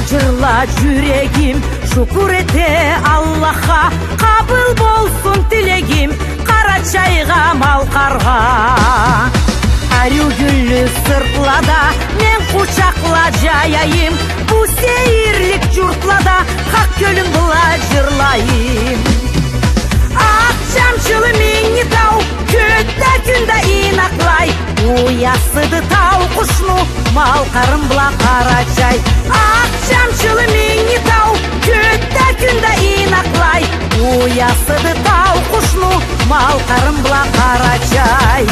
жырла жүрегим, шүкүр ете Аллахка, кабыл болсун тилегим, кара чайга малкарга. Арю гүллү сыртлада мен кучакла жаяйым, бу сейирлик журтлада хак көлүм була жырлайым. Ак жамчылы миңни тау, көттө күндө инаклай, уясыды тау кушну, малкарым була кара чай. Ак жамчылы миңни тау, көттө күндө инаклай, уясыды тау кушну, малкарым була кара чай.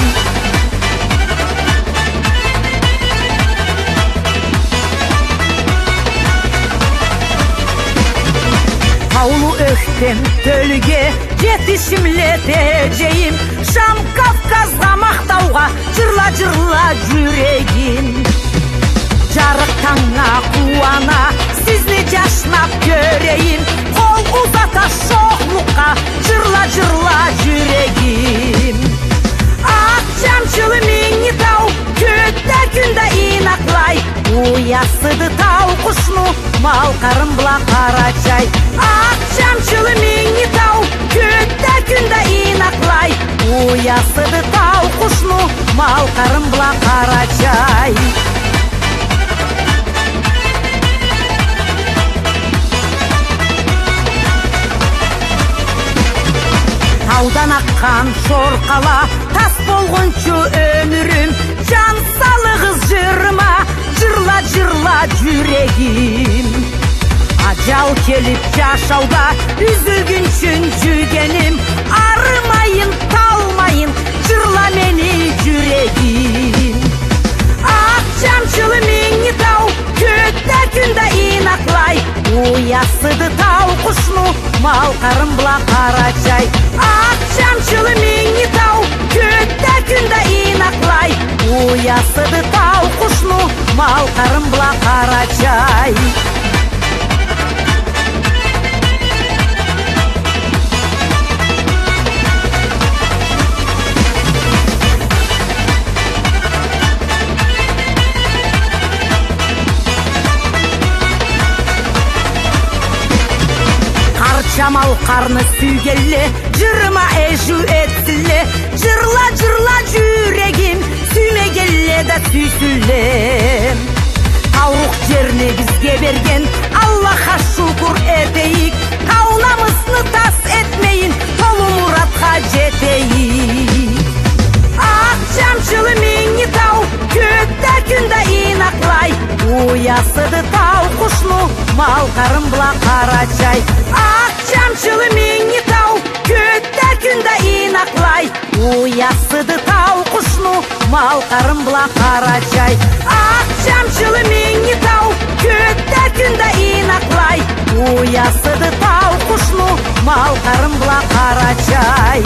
Таулу өктен төлгө жетишимлетежейим, Шам Кавказга мактауга жырла жүрегим. Жарык таңга кубана сизни жашнап көрейин, кол узата шоклукка жырла жүрегим. Ак жамчылы миңни тау, көттө күндө инаклай, уясыды тау кушну, малкарым була кара чай. Ак жамчылы миңни тау, көттө күндө инаклай, уясыды тау кушну, малкарым була кара чай. Таудан аккан шоркала, тас болгончу өмүрүм, жан салыгыз жырыма, жырла жүрегим. Ажал келип жашауда үзүлгүнчүн жүргеним, арымайын, талмайын, жырла мени жүрегим. Ак жамчылы миңни тау, көттө күндө инаклай, уясыды тау кушну, малкарым була кара чай. Ак жамчылы миңни тау, көттө күндө инаклай, уясыды тау кушну, малкарым була кара чай. Жамал карны сүйгелле, жырыма эжүү этсиле, жырла жүрегим, сүймегелле да сүйсүле. Таурук жерни бизге берген Аллахка шүкүр этейик, каунамызны тас этмейин, толу муратка жетейик. Ак жамчылы миңни тау, көттө күндө инаклай, уясыды тау кушну, малкарым була кара чай. Ак жамчылы миңни тау, көттө күндө инаклай, уясыды тау кушну, малкарым була кара чай. Ак жамчылы миңни тау, көттө күндө инаклай, уясыды тау кушну, малкарым була кара чай.